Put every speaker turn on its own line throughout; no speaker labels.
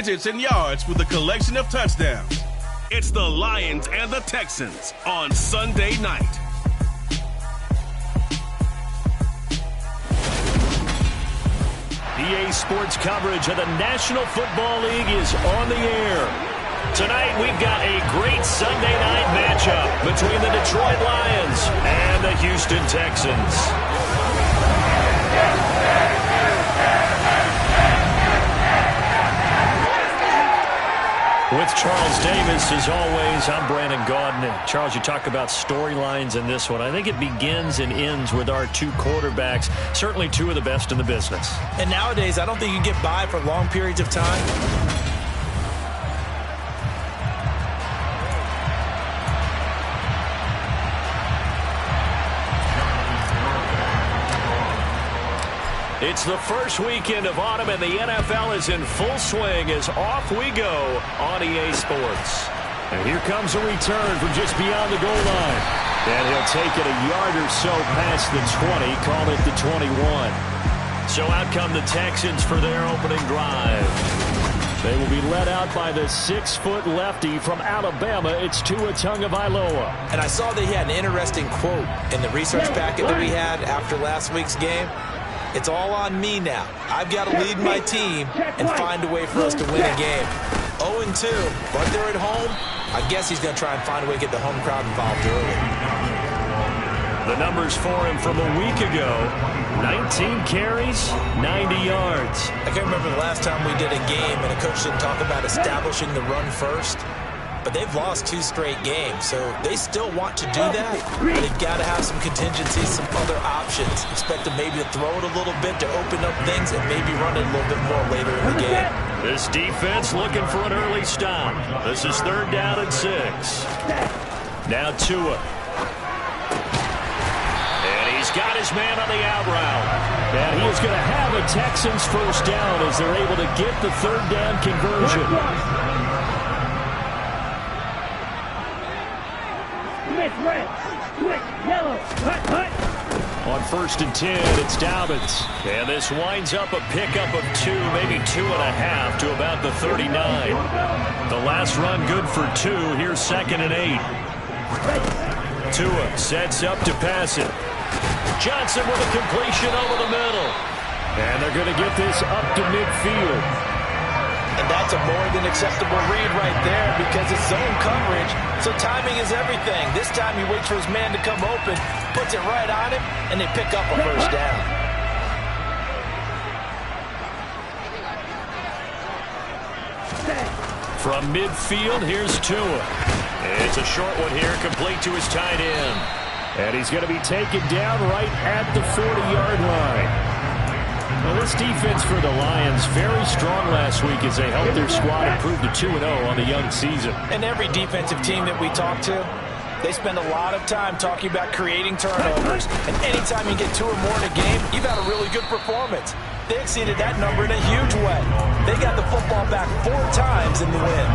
digits in yards with a collection of touchdowns. It's the Lions and the Texans on Sunday night.
EA Sports coverage of the National Football League is on the air. Tonight we've got a great Sunday night matchup between the Detroit Lions and the Houston Texans. With Charles Davis, as always, I'm Brandon Gaudin. Charles, you talk about storylines in this one. I think it begins and ends with our two quarterbacks, certainly two of the best in the business.
And nowadays, I don't think you get by for long periods of time.
It's the first weekend of autumn, and the NFL is in full swing as off we go on EA Sports. And here comes a return from just beyond the goal line. And he'll take it a yard or so past the 20, call it the 21. So out come the Texans for their opening drive. They will be led out by the 6-foot lefty from Alabama. It's Tua Tagovailoa.
And I saw that he had an interesting quote in the research packet that we had after last week's game. It's all on me now. I've got to lead my team and find a way for us to win a game. 0-2, but they're at home. I guess he's going to try and find a way to get the home crowd involved early.
The numbers for him from a week ago: 19 carries, 90 yards.
I can't remember the last time we did a game and a coach didn't talk about establishing the run first. But they've lost 2 straight games, so they still want to do that. They've got to have some contingencies, some other options. Expect them maybe to throw it a little bit to open up things and maybe run it a little bit more later in the game.
This defense looking for an early stop. This is 3rd down and 6. Now Tua. And he's got his man on the out route. And he is going to have a Texans first down as they're able to get the 3rd down conversion. On 1st and 10, it's Dobbins. And this winds up a pickup of 2, maybe 2.5 to about the 39. The last run good for 2. Here's 2nd and 8. Tua sets up to pass it. Johnson with a completion over the middle. And they're going to get this up to midfield.
And that's a more than acceptable read right there because it's zone coverage, so timing is everything. This time he waits for his man to come open, puts it right on him, and they pick up a first down.
From midfield, here's Tua. It's a short one here, complete to his tight end. And he's going to be taken down right at the 40-yard line. Well, this defense for the Lions, very strong last week as they helped their squad improve to 2-0 on the young season.
And every defensive team that we talk to, they spend a lot of time talking about creating turnovers. And anytime you get 2 or more in a game, you've had a really good performance. They exceeded that number in a huge way. They got the football back 4 times in the win.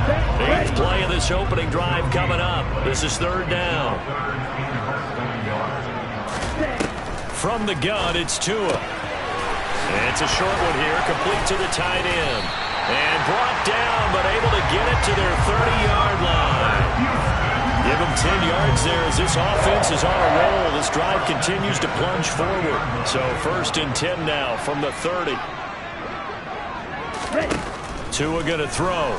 8th play of this opening drive coming up. This is 3rd down. From the gun, it's Tua. It's a short one here, complete to the tight end. And brought down, but able to get it to their 30-yard line. Give them 10 yards there as this offense is on a roll. This drive continues to plunge forward. So 1st and 10 now from the 30. Tua going to throw.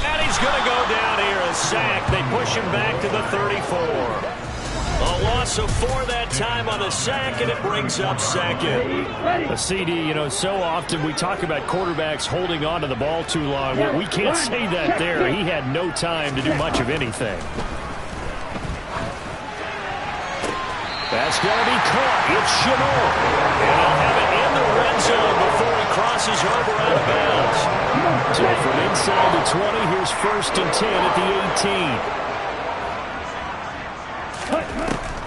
And he's going to go down here, a sack. They push him back to the 34. A loss of 4 that time on the sack, and it brings up 2nd. A CD, so often we talk about quarterbacks holding on to the ball too long. Well, we can't say that there. He had no time to do much of anything. That's going to be caught. It's Shenault. And he'll have it in the red zone before he crosses over out of bounds. So from inside the 20, here's 1st and 10 at the 18.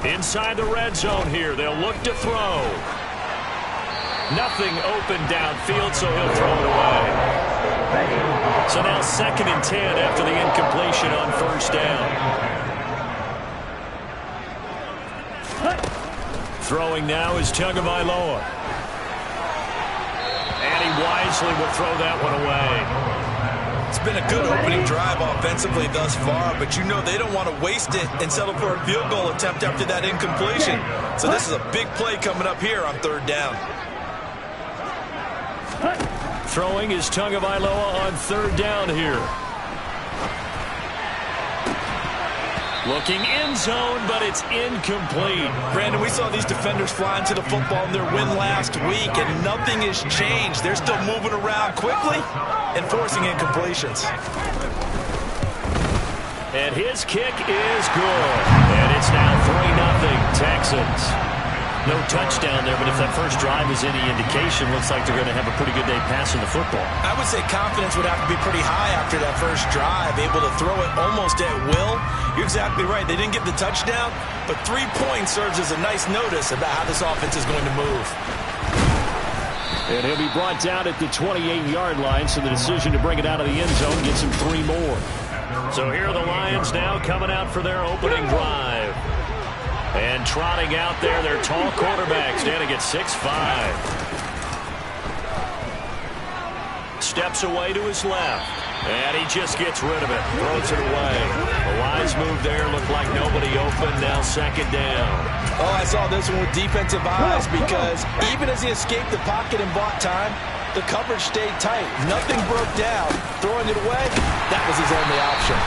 Inside the red zone here, they'll look to throw. Nothing open downfield, so he'll throw it away. So now 2nd and 10 after the incompletion on 1st down. Throwing now is Tagovailoa. And he wisely will throw that one away.
been a good opening drive offensively thus far, but you know they don't want to waste it and settle for a field goal attempt after that incompletion. So this is a big play coming up here on 3rd down.
Throwing is Tagovailoa on 3rd down here. Looking end zone, but it's incomplete.
Brandon, we saw these defenders flying to the football in their win last week, and nothing has changed. They're still moving around quickly and forcing incompletions.
And his kick is good. And it's now 3-0 Texans. No touchdown there, but if that first drive is any indication, looks like they're going to have a pretty good day passing the football.
I would say confidence would have to be pretty high after that first drive, able to throw it almost at will. You're exactly right. They didn't get the touchdown, but 3 points serves as a nice notice about how this offense is going to move.
And he'll be brought down at the 28-yard line, so the decision to bring it out of the end zone gets him 3 more. So here are the Lions now coming out for their opening drive. And trotting out there, their tall quarterback standing at 6'5". Steps away to his left. And he just gets rid of it. Throws it away. A wise move there. Looked like nobody open. Now 2nd down.
Oh, I saw this one with defensive eyes because even as he escaped the pocket and bought time, the coverage stayed tight. Nothing broke down. Throwing it away, that was his only option.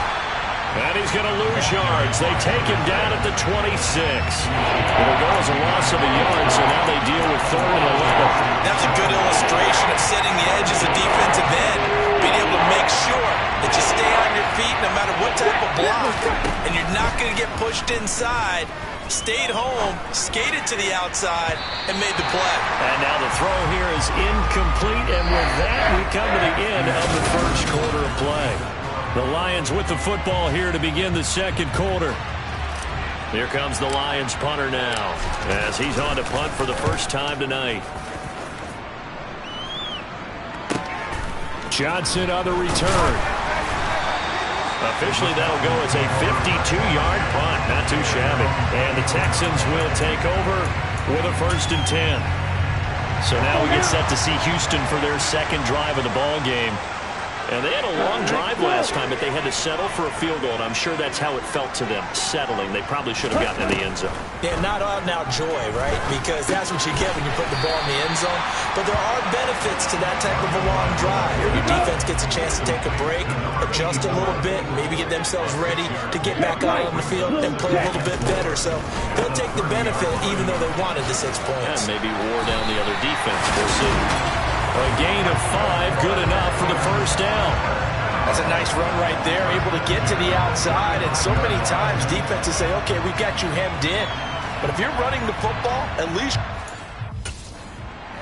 And he's going to lose yards. They take him down at the 26. It'll go as a loss of a yard, so now they deal with 3rd and 11.
That's a good illustration of setting the edge as a defensive end. Being able to make sure that you stay on your feet no matter what type of block. And you're not going to get pushed inside. Stayed home, skated to the outside, and made the play.
And now the throw here is incomplete. And with that, we come to the end of the first quarter of play. The Lions with the football here to begin the 2nd quarter. Here comes the Lions punter now as he's on to punt for the first time tonight. Johnson on the return. Officially, that'll go as a 52-yard punt. Not too shabby. And the Texans will take over with a 1st and 10. So now we get set to see Houston for their 2nd drive of the ball game. And they had a long drive last time, but they had to settle for a field goal, and I'm sure that's how it felt to them, settling. They probably should have gotten in the end zone.
Yeah, not out-and-out joy, right? Because that's what you get when you put the ball in the end zone. But there are benefits to that type of a long drive. Your defense gets a chance to take a break, adjust a little bit, maybe get themselves ready to get back out on the field and play a little bit better. So they'll take the benefit even though they wanted the 6 points.
And maybe wore down the other defense. We'll see. A gain of 5, good enough for the 1st down.
That's a nice run right there, able to get to the outside. And so many times defenses say, okay, we've got you hemmed in. But if you're running the football, at least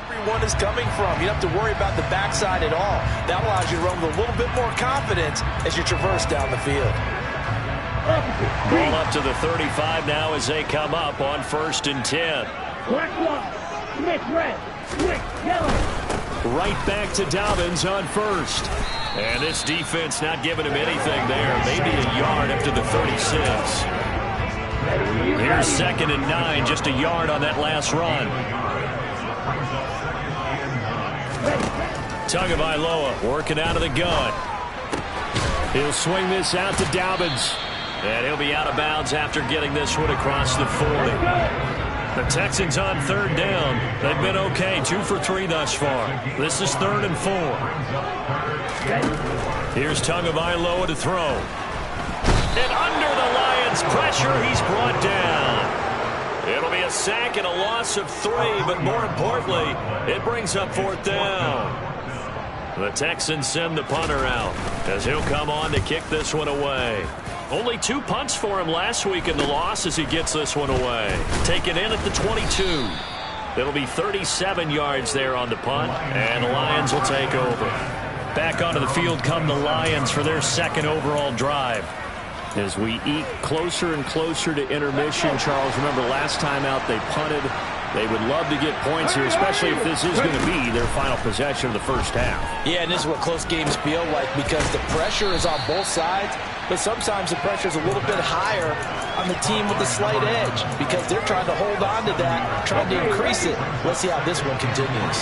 everyone is coming from. You don't have to worry about the backside at all. That allows you to run with a little bit more confidence as you traverse down the field.
Ball up to the 35 now as they come up on 1st and 10.
Black one, Smith red, Swick yellow.
Right back to Dobbins on 1st. And this defense not giving him anything there. Maybe a yard up to the 36. Here's 2nd and 9, just a yard on that last run. Tagovailoa working out of the gun. He'll swing this out to Dobbins. And he'll be out of bounds after getting this one across the 40. The Texans on 3rd down. They've been okay, 2 for 3 thus far. This is 3rd and 4. Here's Tagovailoa to throw. And under the Lions' pressure, he's brought down. It'll be a sack and a loss of 3, but more importantly, it brings up 4th down. The Texans send the punter out as he'll come on to kick this one away. Only 2 punts for him last week in the loss as he gets this one away. Taken in at the 22. It'll be 37 yards there on the punt, and the Lions will take over. Back onto the field come the Lions for their 2nd overall drive. As we eat closer and closer to intermission, Charles, remember last time out they punted. They would love to get points here, especially if this is going to be their final possession of the first half.
Yeah, and this is what close games feel like because the pressure is on both sides, but sometimes the pressure is a little bit higher on the team with the slight edge because they're trying to hold on to that, trying to increase it. Let's see how this one continues.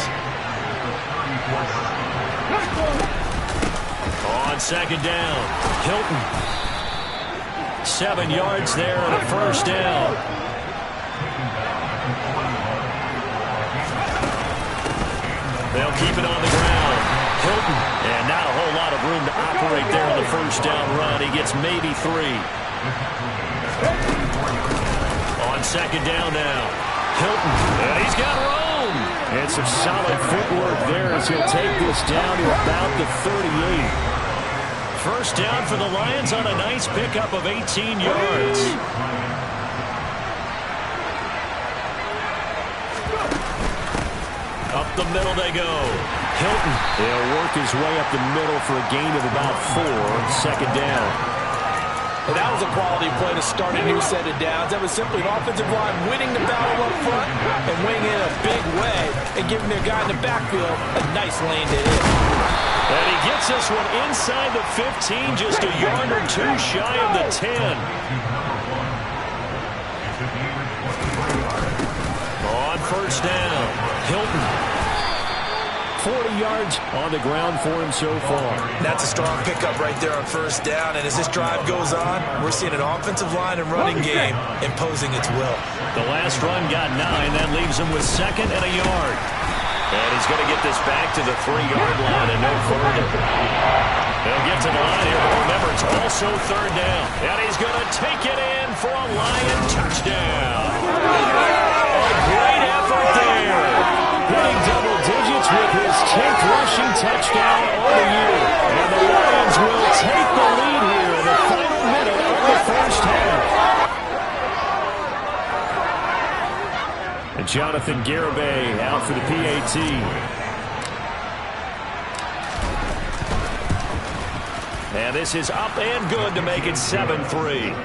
On On second down, Hilton. 7 yards there and a first down. They'll keep it on the ground. Hilton, and not a whole lot of room to operate there on the first down run. He gets maybe 3. On second down now, Hilton, and he's got room. And some solid footwork there as he'll take this down to about the 38. First down for the Lions on a nice pickup of 18 yards. Up the middle they go. Hilton, he'll work his way up the middle for a gain of about 4. Second down.
And that was a quality play to start a new set of downs. That was simply an offensive line winning the battle up front and winning it in a big way and giving their guy in the backfield a nice lane to hit.
And he gets this one inside the 15, just a yard or 2 shy of the 10. On first down, Hilton. 40 yards on the ground for him so far.
That's a strong pickup right there on first down. And as this drive goes on, we're seeing an offensive line and running game imposing its will.
The last run got 9. That leaves him with 2nd and a yard. And he's going to get this back to the 3-yard line and no further. They'll get to the line here, but remember, it's also 3rd down. And he's going to take it in for a Lion touchdown. A great effort there. Hitting double digits with his 10th rushing touchdown on the year. And the Lions will take the lead here in the final minute of the first half. And Jonathan Garibay out for the PAT. And this is up and good to make it 7-3.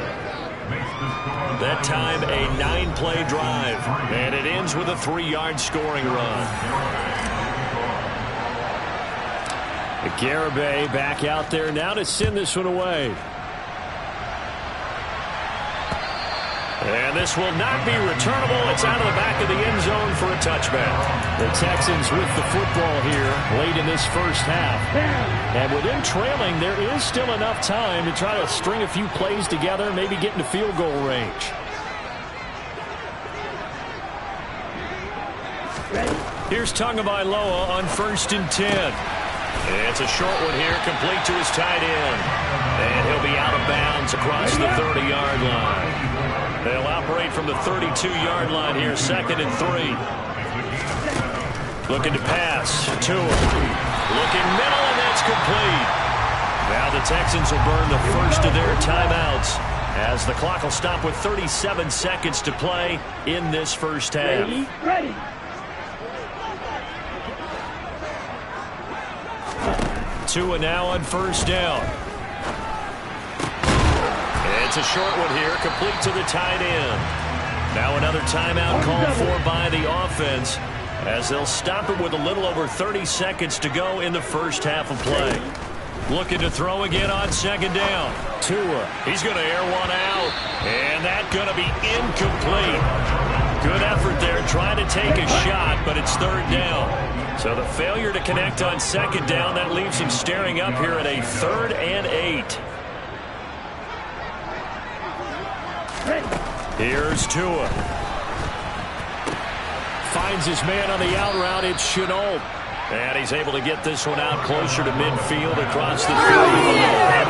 That time a 9-play drive. And it ends with a 3-yard scoring run. Garibay back out there now to send this one away. And this will not be returnable. It's out of the back of the end zone for a touchback. The Texans with the football here late in this first half. And with them trailing, there is still enough time to try to string a few plays together and maybe get into field goal range. Here's Tagovailoa on 1st and 10. It's a short one here, complete to his tight end. And he'll be out of bounds across the 30-yard line. They'll operate from the 32-yard line here, 2nd and 3. Looking to pass. Tua. Looking middle, and that's complete. Now the Texans will burn the first of their timeouts as the clock will stop with 37 seconds to play in this first half.
Ready.
Tua now on first down. It's a short one here, complete to the tight end. Now another timeout called for by the offense as they'll stop it with a little over 30 seconds to go in the first half of play. Looking to throw again on 2nd down. Tua, he's going to air one out, and that's going to be incomplete. Good effort there trying to take a shot, but it's 3rd down. So the failure to connect on 2nd down, that leaves him staring up here at a 3rd and 8. Here's Tua. Finds his man on the out route. It's Chenault. And he's able to get this one out closer to midfield across the field.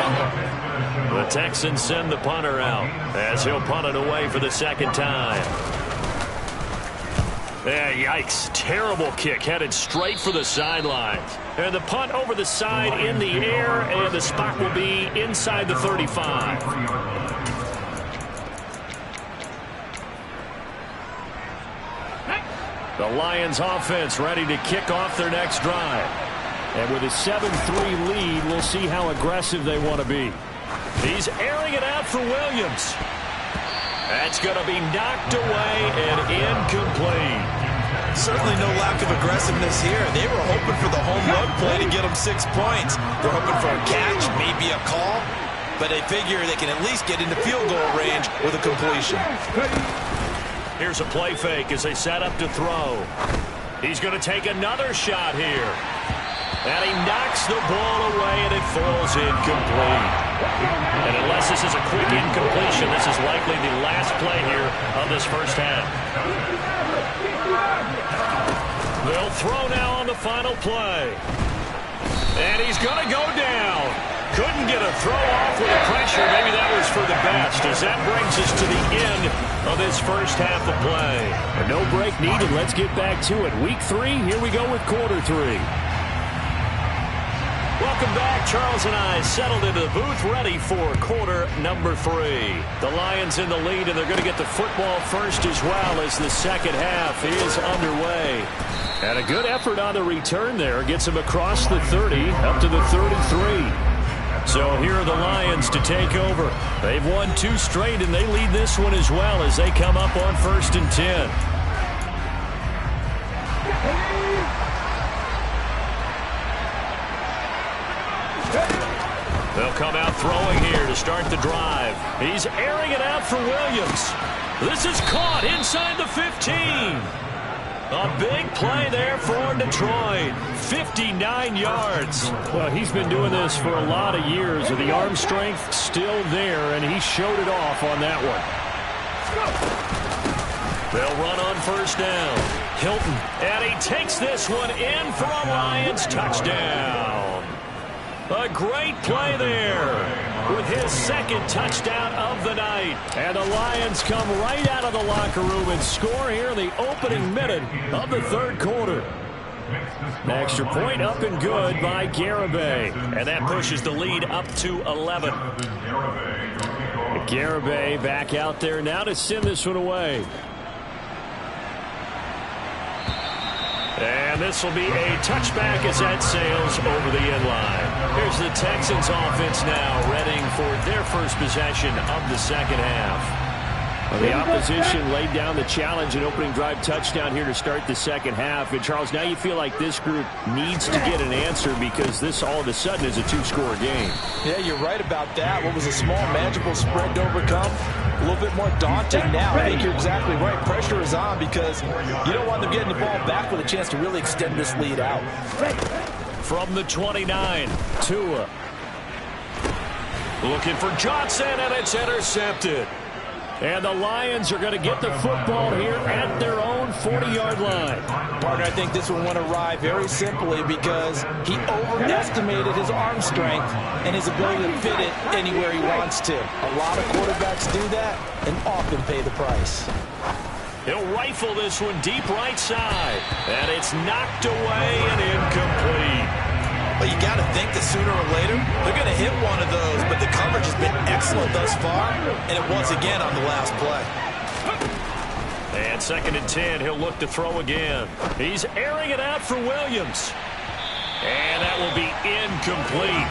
The Texans send the punter out as he'll punt it away for the 2nd time. Yeah, yikes. Terrible kick headed straight for the sidelines. And the punt over the side in the air, and the spot will be inside the 35. The Lions offense ready to kick off their next drive. And with a 7-3 lead, we'll see how aggressive they want to be. He's airing it out for Williams. That's going to be knocked away and incomplete.
Certainly no lack of aggressiveness here. They were hoping for the home run play to get them 6 points. They're hoping for a catch, maybe a call, but they figure they can at least get into field goal range with a completion.
Here's a play fake as they set up to throw. He's going to take another shot here. And he knocks the ball away, and it falls incomplete. And unless this is a quick incompletion, this is likely the last play here of this first half. They'll throw now on the final play. And he's going to go down. Couldn't get a throw off with the pressure. Maybe that was for the best, as that brings us to the end of this first half of play.
No break needed. Let's get back to it. Week 3, here we go with quarter 3.
Welcome back. Charles and I settled into the booth, ready for quarter number 3. The Lions in the lead, and they're going to get the football first as well as the second half is underway.
And a good effort on the return there. Gets him across the 30, up to the 33.
So here are the Lions to take over. They've won 2 straight, and they lead this one as well as they come up on 1st and 10. They'll come out throwing here to start the drive. He's airing it out for Williams. This is caught inside the 15. A big play there for Detroit. 59 yards.
Well, he's been doing this for a lot of years, and the arm strength still there, and he showed it off on that one.
They'll run on 1st down. Hilton, and he takes this one in for a Lions touchdown. A great play there with his 2nd touchdown of the night.
And the Lions come right out of the locker room and score here in the opening minute of the 3rd quarter. An extra point up and good by Garibay.
And that pushes the lead up to 11.
Garibay back out there now to send this one away.
And this will be a touchback as that sails over the end line. Here's the Texans offense now, readying for their first possession of the second half.
Well, the opposition laid down the challenge, an opening drive touchdown here to start the second half. And, Charles, now you feel like this group needs to get an answer because this all of a sudden is a 2-score game.
Yeah, you're right about that. What was a small, manageable spread to overcome, a little bit more daunting now. I think you're exactly right. Pressure is on because you don't want them getting the ball back with a chance to really extend this lead out.
From the 29, Tua. Looking for Johnson, and it's intercepted.
And the Lions are going to get the football here at their own 40-yard line.
Partner, I think this one went awry very simply because he overestimated his arm strength and his ability to fit it anywhere he wants to. A lot of quarterbacks do that and often pay the price.
He'll rifle this one deep right side. And it's knocked away and incomplete.
Well, you got to think that sooner or later they're going to hit one of those, but the coverage has been excellent thus far, and it once again on the last play.
And 2nd and 10, he'll look to throw again. He's airing it out for Williams. And that will be incomplete.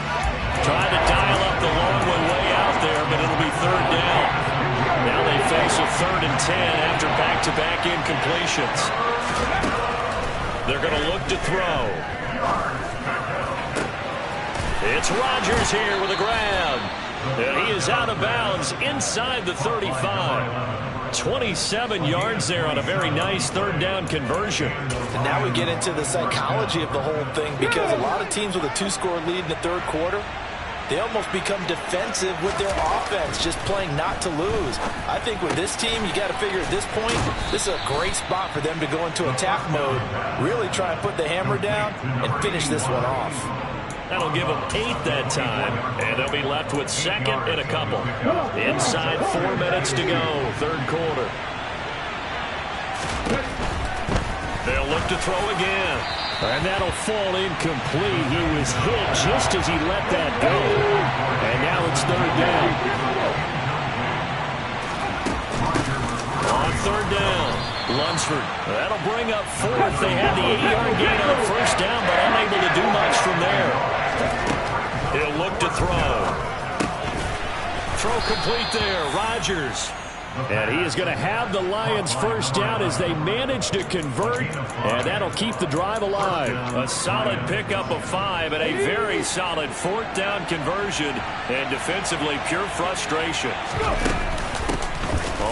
Trying to dial up the long one way out there, but it'll be 3rd down. Now they face a 3rd and 10 after back-to-back incompletions. They're going to look to throw. It's Rodgers here with a grab. And he is out of bounds inside the 35. 27 yards there on a very nice 3rd down conversion.
And now we get into the psychology of the whole thing because a lot of teams with a 2-score lead in the 3rd quarter, they almost become defensive with their offense, just playing not to lose. I think with this team, you got to figure at this point, this is a great spot for them to go into attack mode, really try and put the hammer down and finish this one off.
That'll give them 8 that time, and they'll be left with 2nd and a couple. Inside 4 minutes to go, 3rd quarter. They'll look to throw again.
And that'll fall incomplete. He was hit just as he let that go. And now it's 3rd down.
On 3rd down, Lunsford. That'll bring up 4th. They had the 8-yard gain on 1st down, but unable to do much from there. He'll look to throw. Throw complete there, Rodgers.
And he is going to have the Lions 1st down as they manage to convert, and that'll keep the drive alive.
A solid pickup of 5 and a very solid 4th down conversion, and defensively pure frustration.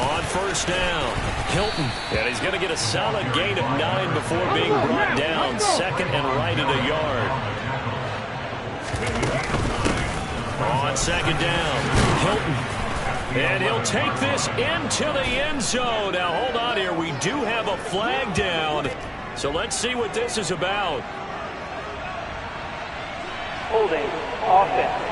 On 1st down, Hilton. And he's going to get a solid gain of 9 before being brought down. 2nd and right at a yard. On second down, Hilton. And he'll take this into the end zone. Now, hold on here. We do have a flag down. So let's see what this is about.
Holding. Offense.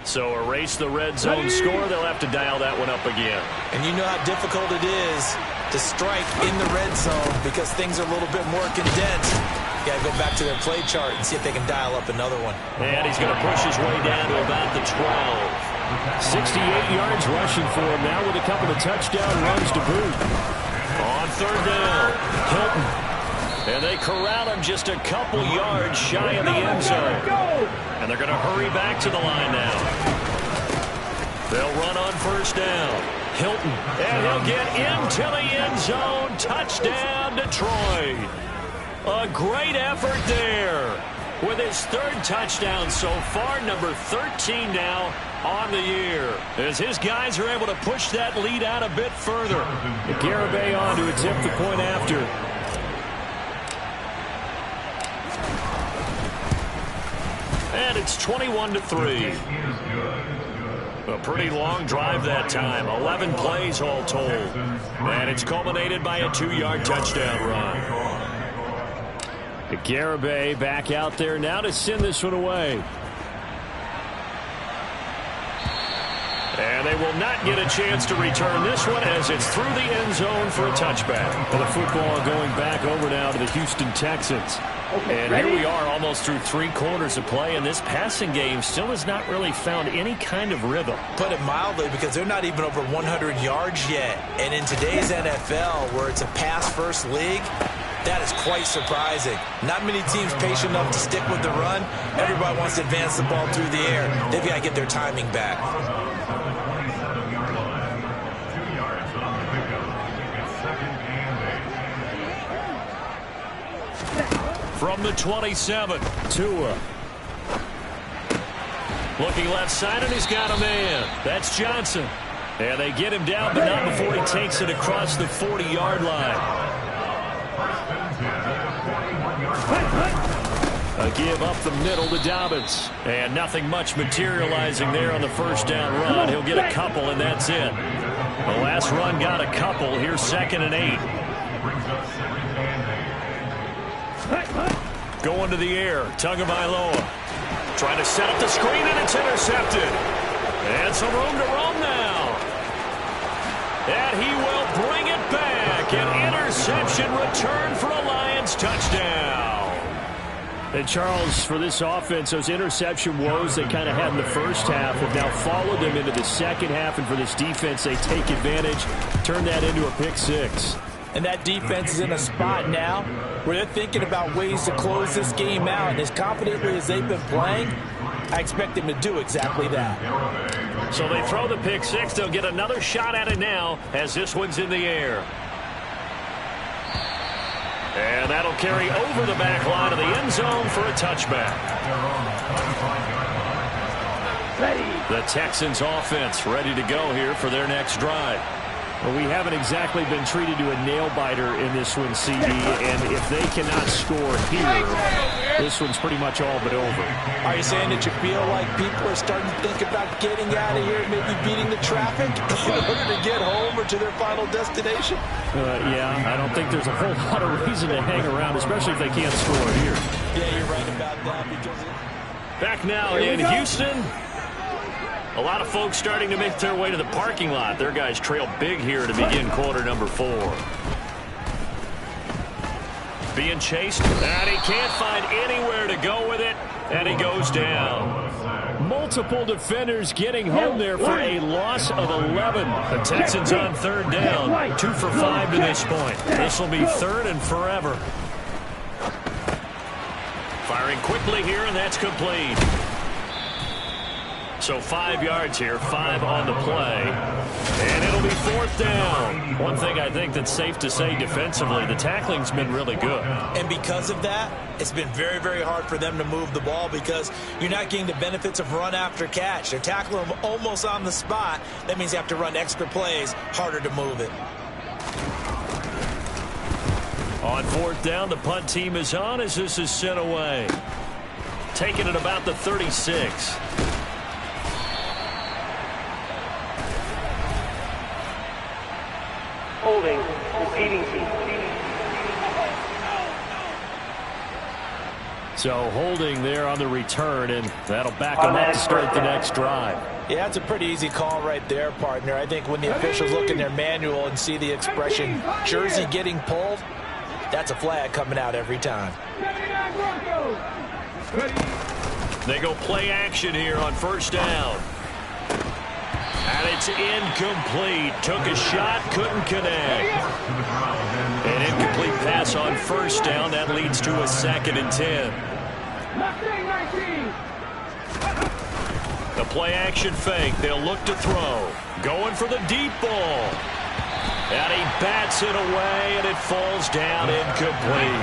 So erase the red zone score. They'll have to dial that one up again.
And you know how difficult it is to strike in the red zone because things are a little bit more condensed. You got to go back to their play chart and see if they can dial up another one.
And he's going to push his way down to about the 12.
68 yards rushing for him now with a couple of touchdown runs to boot.
On third down, Hilton. And they corral him just a couple yards shy of the end zone. And they're going to hurry back to the line now. They'll run on first down. Hilton. And he'll get into the end zone. Touchdown, Detroit. A great effort there. With his third touchdown so far, number 13 now on the year. As his guys are able to push that lead out a bit further.
Garibay on to attempt the point after.
And it's 21-3. A pretty long drive that time. 11 plays all told. And it's culminated by a 2-yard touchdown run.
Garibay back out there now to send this one away.
And they will not get a chance to return this one as it's through the end zone for a touchback.
And the football going back over now to the Houston Texans.
And here we are almost through 3 quarters of play, and this passing game still has not really found any kind of rhythm.
Put it mildly, because they're not even over 100 yards yet. And in today's NFL, where it's a pass-first league, that is quite surprising. Not many teams patient enough to stick with the run. Everybody wants to advance the ball through the air. They've got to get their timing back.
From the 27, Tua. Looking left side, and he's got a man. That's Johnson. And they get him down, but not before he takes it across the 40-yard line. A give up the middle to Dobbins. And nothing much materializing there on the first down run. He'll get a couple, and that's it. The last run got a couple. Here's 2nd and 8. Going to the air. Tagovailoa. Trying to set up the screen, and it's intercepted. And some room to roam now. And he will bring it back. An interception return for a Lions touchdown.
And Charles, for this offense, those interception woes they kind of had in the first half have now followed them into the second half. And for this defense, they take advantage, turn that into a pick 6.
And that defense is in a spot now where they're thinking about ways to close this game out. And as confidently as they've been playing, I expect them to do exactly that.
So they throw the pick 6. They'll get another shot at it now as this one's in the air. And that'll carry over the back line of the end zone for a touchback. The Texans offense ready to go here for their next drive.
Well, we haven't exactly been treated to a nail-biter in this one, CD, and if they cannot score here, this one's pretty much all but over.
Are you saying that you feel like people are starting to think about getting out of here, maybe beating the traffic in order to get home or to their final destination?
Yeah, I don't think there's a whole lot of reason to hang around, especially if they can't score here.
Yeah, you're right about that. Because
back now in Houston. A lot of folks starting to make their way to the parking lot. Their guys trail big here to begin quarter number 4. Being chased, and he can't find anywhere to go with it, and he goes down.
Multiple defenders getting home there for a loss of 11.
The Texans on third down, 2 for 5 to this point. This will be third and forever. Firing quickly here, and that's complete. So 5 yards here, 5 on the play. And it'll be 4th down. One thing I think that's safe to say defensively, the tackling's been really good.
And because of that, it's been very, very hard for them to move the ball because you're not getting the benefits of run after catch. They're tackling them almost on the spot. That means you have to run extra plays, harder to move it.
On fourth down, the punt team is on as this is sent away. Taking it about the 36.
Holding. Repeating.
So holding there on the return, and that'll back them up to start the next drive.
Yeah, it's a pretty easy call right there, partner. I think when the officials look in their manual and see the expression jersey getting pulled, that's a flag coming out every time.
They go play action here on first down. And it's incomplete. Took a shot, couldn't connect. An incomplete pass on first down. That leads to a 2nd and 10. The play action fake. They'll look to throw. Going for the deep ball. And he bats it away, and it falls down incomplete.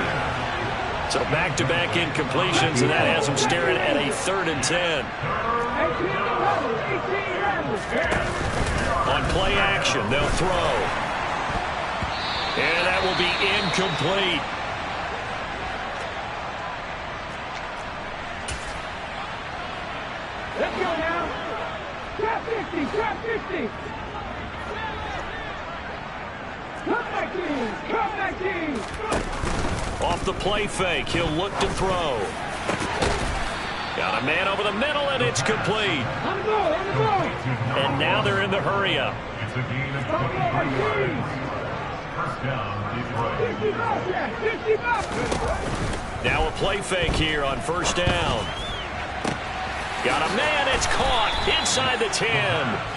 So back-to-back incompletions, and that has him staring at a 3rd and 10. On play action, they'll throw. And that will be incomplete.
Let's go now. Trap 50, trap 50. Come back, team.
Off the play fake, he'll look to throw. Got a man over the middle, and it's complete.
On the ball, on the ball.
And now they're in the hurry-up.
It's a gain of 12 yards. First down, Detroit.
Now a play fake here on first down. Got a man, it's caught inside the 10.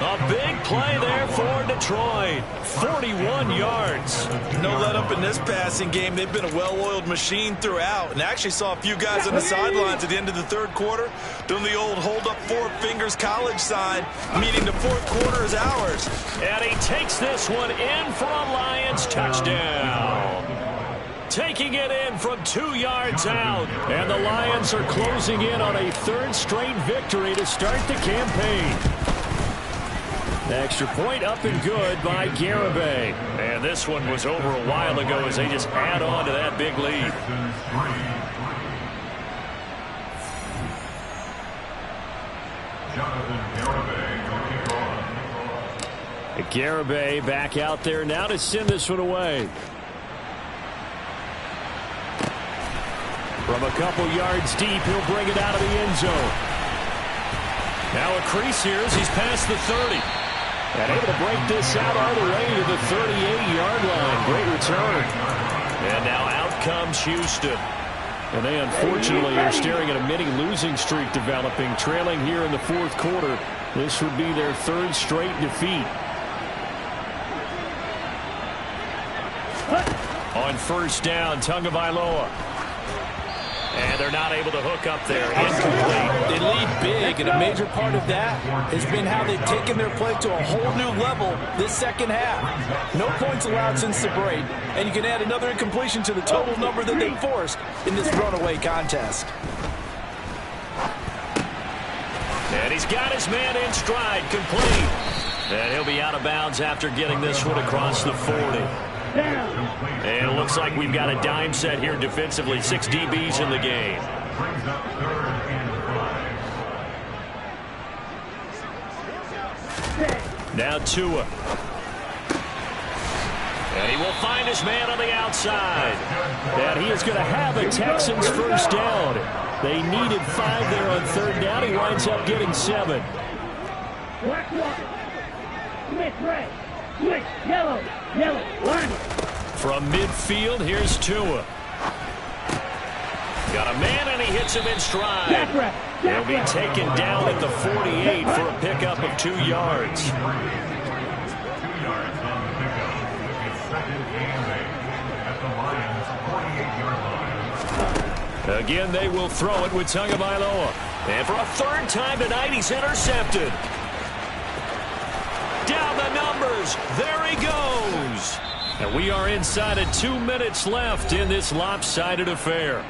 A big play there for Detroit. 41 yards.
No let up in this passing game. They've been a well-oiled machine throughout. And actually saw a few guys on the sidelines at the end of the third quarter doing the old hold up 4 fingers college sign, meaning the fourth quarter is ours.
And he takes this one in for a Lions touchdown. Taking it in from 2 yards out. And the Lions are closing in on a 3rd straight victory to start the campaign. Extra point up and good by Garibay. And this one was over a while ago as they just add on to that big lead. Garibay back out there now to send this one away. From a couple yards deep, he'll bring it out of the end zone. Now a crease here as he's past the 30. And able to break this out all the way to the 38-yard line. Great return. And now out comes Houston. And they unfortunately are staring at a mini losing streak developing, trailing here in the fourth quarter. This would be their 3rd straight defeat. On first down, Tagovailoa. And they're not able to hook up there. Incomplete.
They lead big, and a major part of that has been how they've taken their play to a whole new level this second half. No points allowed since the break, and you can add another incompletion to the total number that they forced in this runaway contest.
And he's got his man in stride, complete. And he'll be out of bounds after getting this one across the 40. And it looks like we've got a dime set here defensively. 6 DBs in the game. Now Tua. And he will find his man on the outside. And he is going to have a Texans first down. They needed 5 there on 3rd down. He winds up getting 7.
Black one. Switch red. Switch yellow. Yellow. Line.
From midfield, here's Tua. Got a man, and he hits him in stride. He'll be taken down at the 48 for a pickup of 2 yards.
2 yards on the pickup. It's 2nd and 8 at the Lions' 48-yard line.
Again, they will throw it with Tagovailoa. And for a 3rd time tonight, he's intercepted. Down the numbers. There he goes. And we are inside of 2 minutes left in this lopsided affair.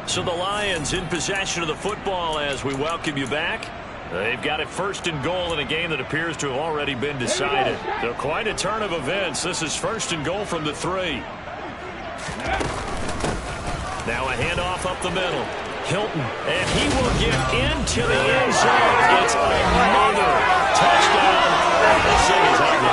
So the Lions in possession of the football as we welcome you back. They've got it first and goal in a game that appears to have already been decided. So quite a turn of events. This is first and goal from the 3. Now a handoff up the middle. Hilton, and he will get into the end zone. It's another touchdown. This thing is ugly.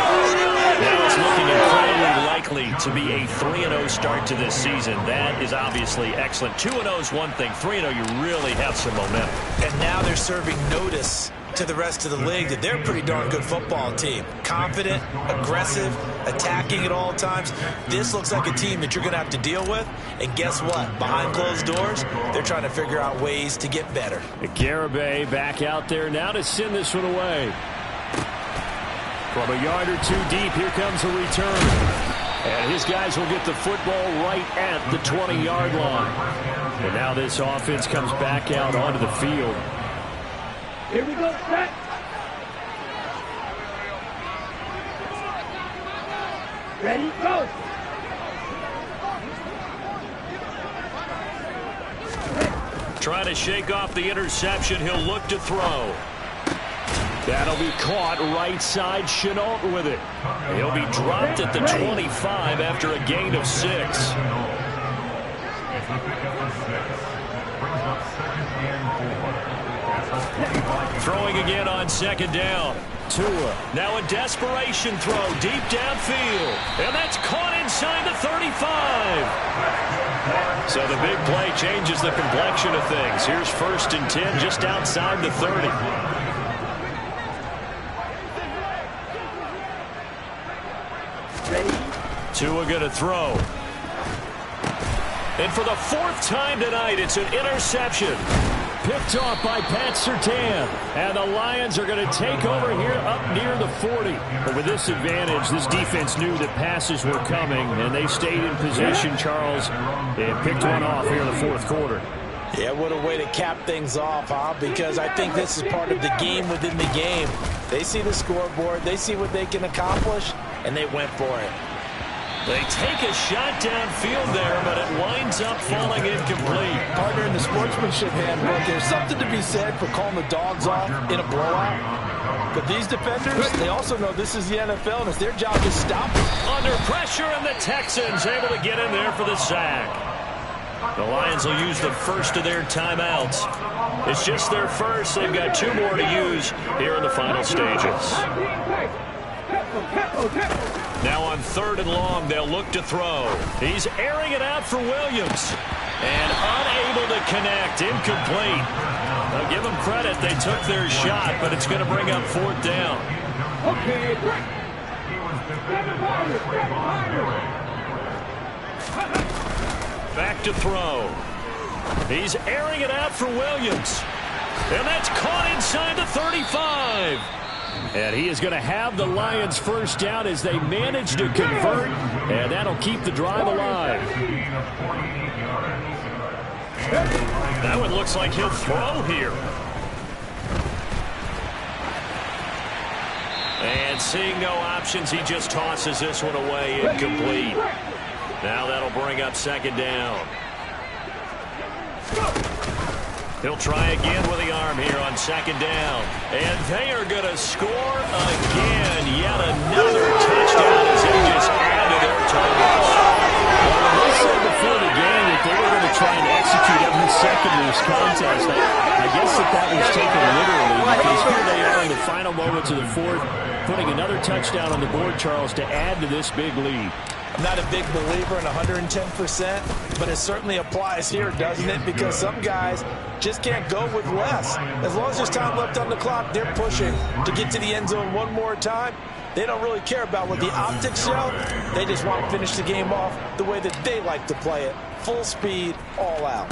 Now it's looking incredibly likely to be a 3-0 start to this season. That is obviously excellent. 2-0 is one thing. 3-0, you really have some momentum.
And now they're serving notice to the rest of the league that they're a pretty darn good football team. Confident, aggressive, attacking at all times. This looks like a team that you're going to have to deal with. And guess what? Behind closed doors, they're trying to figure out ways to get better.
Garibay back out there now to send this one away. From a yard or two deep, here comes a return. And his guys will get the football right at the 20-yard line. And now this offense comes back out onto the field.
Here we go, set. Ready, go.
Trying to shake off the interception. He'll look to throw. That'll be caught right side. Chenault with it. He'll be dropped at the 25 after a gain of 6. Throwing again on second down. Tua. Now a desperation throw deep downfield. And that's caught inside the 35. So the big play changes the complexion of things. Here's first and 10 just outside the 30. Tua going to throw. And for the 4th time tonight, it's an interception.
Picked off by Pat Surtain. And the Lions are going to take over here up near the 40. But with this advantage, this defense knew that passes were coming, and they stayed in position, Charles, and picked one off here in the 4th quarter.
Yeah, what a way to cap things off, huh? Because I think this is part of the game within the game. They see the scoreboard, they see what they can accomplish, and they went for it.
They take a shot downfield there, but it winds up falling incomplete.
Partner, in the sportsmanship handbook, there's something to be said for calling the dogs off in a blowout. But these defenders, they also know this is the NFL, and it's their job to stop it.
Under pressure, and the Texans able to get in there for the sack. The Lions will use the first of their timeouts. It's just their first. They've got 2 more to use here in the final stages. Now on 3rd and long, they'll look to throw. He's airing it out for Williams. And unable to connect. Incomplete. Now give them credit. They took their shot, but it's going to bring up 4th down.
Okay,
Back to throw. He's airing it out for Williams. And that's caught inside the 35.
And he is going to have the Lions first down as they manage to convert, and that'll keep the drive alive.
That one looks like he'll throw here. And seeing no options, he just tosses this one away, incomplete. Now that'll bring up 2nd down. He'll try again with the arm here on 2nd down. And they are going to score again. Yet another touchdown as they just add to their totals.
Well, they said before the game that they were going to try and execute every second of this contest. I guess that was taken literally, because here they are in the final moments of the 4th, putting another touchdown on the board, Charles, to add to this big lead.
I'm not a big believer in 110%, but it certainly applies here, doesn't it? Because some guys just can't go with less. As long as there's time left on the clock, they're pushing to get to the end zone one more time. They don't really care about what the optics show. They just want to finish the game off the way that they like to play it. Full speed, all out.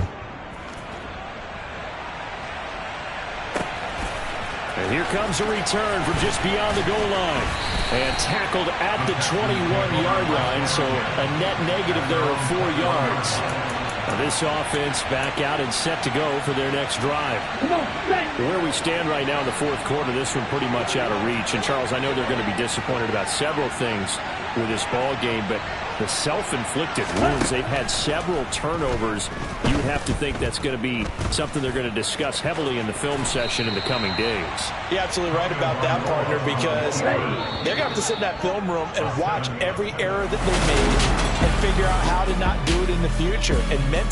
And here comes a return from just beyond the goal line. And tackled at the 21-yard line, so a net negative there of 4 yards. And This offense back out and set to go for their next drive. Where we stand right now in the fourth quarter, this one pretty much out of reach. And, Charles, I know they're going to be disappointed about several things with this ball game, but the self-inflicted wounds, they've had several turnovers. You would have to think that's going to be something they're going to discuss heavily in the film session in the coming days.
You're absolutely right about that, partner, because they're going to have to sit in that film room and watch every error that they made and figure out how to not do it in the future. And mentally,